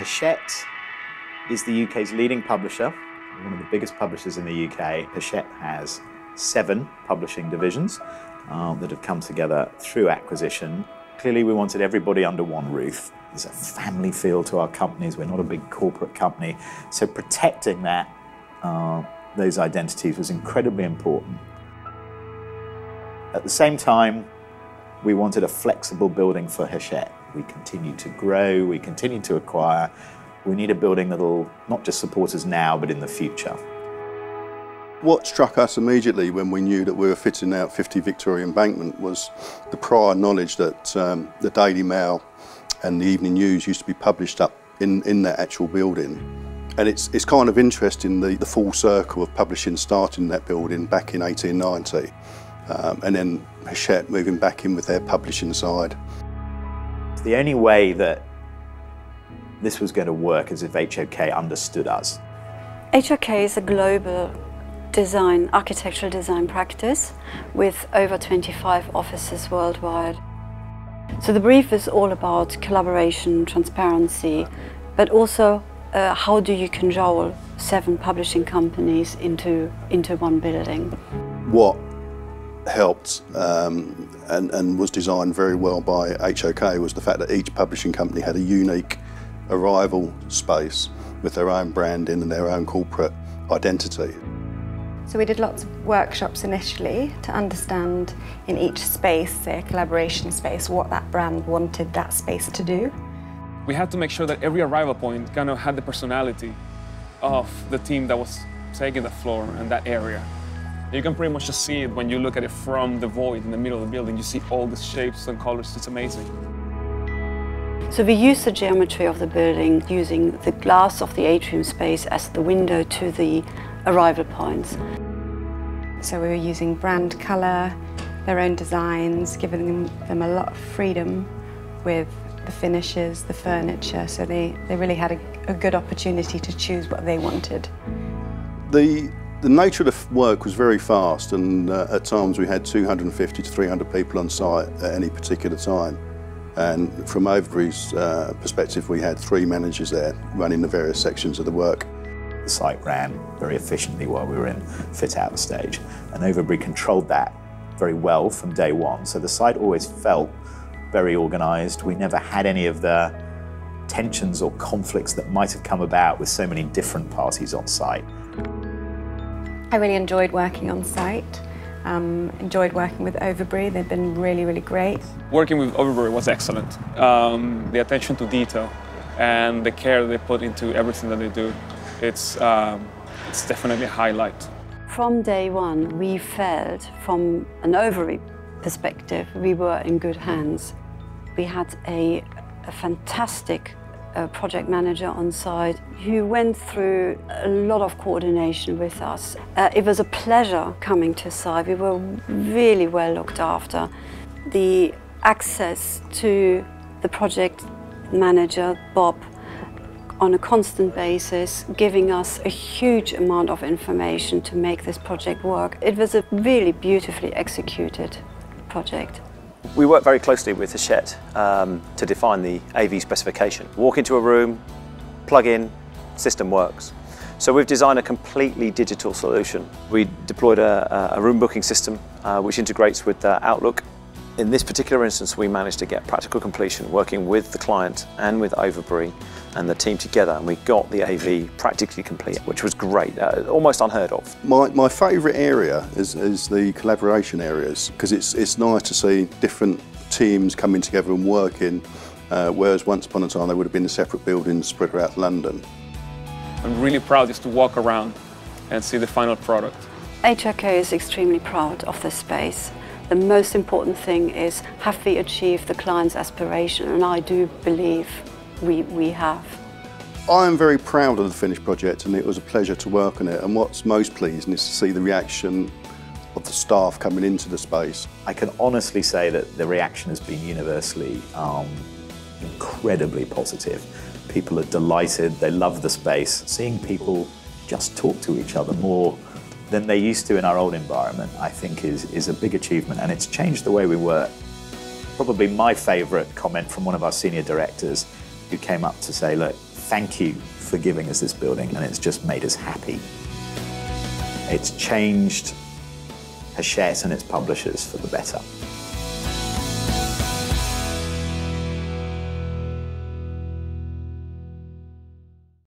Hachette is the UK's leading publisher, one of the biggest publishers in the UK. Hachette has 7 publishing divisions that have come together through acquisition. Clearly we wanted everybody under one roof. There's a family feel to our companies. We're not a big corporate company. So protecting that, those identities was incredibly important. At the same time, we wanted a flexible building for Hachette. We continue to grow, we continue to acquire. We need a building that'll not just support us now, but in the future. What struck us immediately when we knew that we were fitting out 50 Victoria Embankment was the prior knowledge that the Daily Mail and the Evening News used to be published up in that actual building. And it's kind of interesting, the full circle of publishing starting that building back in 1890, and then Hachette moving back in with their publishing side. The only way that this was going to work is if HOK understood us. HOK is a global architectural design practice with over 25 offices worldwide. So the brief is all about collaboration, transparency, but also how do you control 7 publishing companies into one building. What helped and was designed very well by HOK was the fact that each publishing company had a unique arrival space with their own branding and their own corporate identity. So we did lots of workshops initially to understand in each space, say a collaboration space, what that brand wanted that space to do. We had to make sure that every arrival point kind of had the personality of the team that was taking the floor and that area. You can pretty much just see it when you look at it from the void in the middle of the building. You see all the shapes and colors, it's amazing. So we use the geometry of the building using the glass of the atrium space as the window to the arrival points. So we were using brand colour, their own designs, giving them a lot of freedom with the finishes, the furniture, so they really had a good opportunity to choose what they wanted. The nature of the work was very fast, and at times we had 250 to 300 people on site at any particular time. And from Overbury's perspective, we had 3 managers there running the various sections of the work. The site ran very efficiently while we were in fit-out stage, and Overbury controlled that very well from day one. So the site always felt very organised. We never had any of the tensions or conflicts that might have come about with so many different parties on site. I really enjoyed working on site, enjoyed working with Overbury. They've been really, really great. Working with Overbury was excellent. The attention to detail and the care they put into everything that they do, it's definitely a highlight. From day one, we felt, from an Overbury perspective, we were in good hands. We had a fantastic project manager on site who went through a lot of coordination with us. It was a pleasure coming to site. We were really well looked after. The access to the project manager, Bob, on a constant basis, giving us a huge amount of information to make this project work. It was a really beautifully executed project. We work very closely with Hachette to define the AV specification. Walk into a room, plug in, system works. So we've designed a completely digital solution. We deployed a room booking system which integrates with Outlook. In this particular instance, we managed to get practical completion working with the client and with Overbury and the team together, and we got the AV practically complete, which was great, almost unheard of. My favourite area is the collaboration areas, because it's nice to see different teams coming together and working, whereas once upon a time they would have been in separate buildings spread throughout London. I'm really proud just to walk around and see the final product. HOK is extremely proud of this space. The most important thing is, have we achieved the client's aspiration? And I do believe we have. I am very proud of the finished project, and it was a pleasure to work on it. And what's most pleasing is to see the reaction of the staff coming into the space. I can honestly say that the reaction has been universally incredibly positive. People are delighted, they love the space. Seeing people just talk to each other more than they used to in our old environment, I think is a big achievement, and it's changed the way we work. Probably my favourite comment from one of our senior directors, who came up to say, look, thank you for giving us this building, and it's just made us happy. It's changed Hachette and its publishers for the better.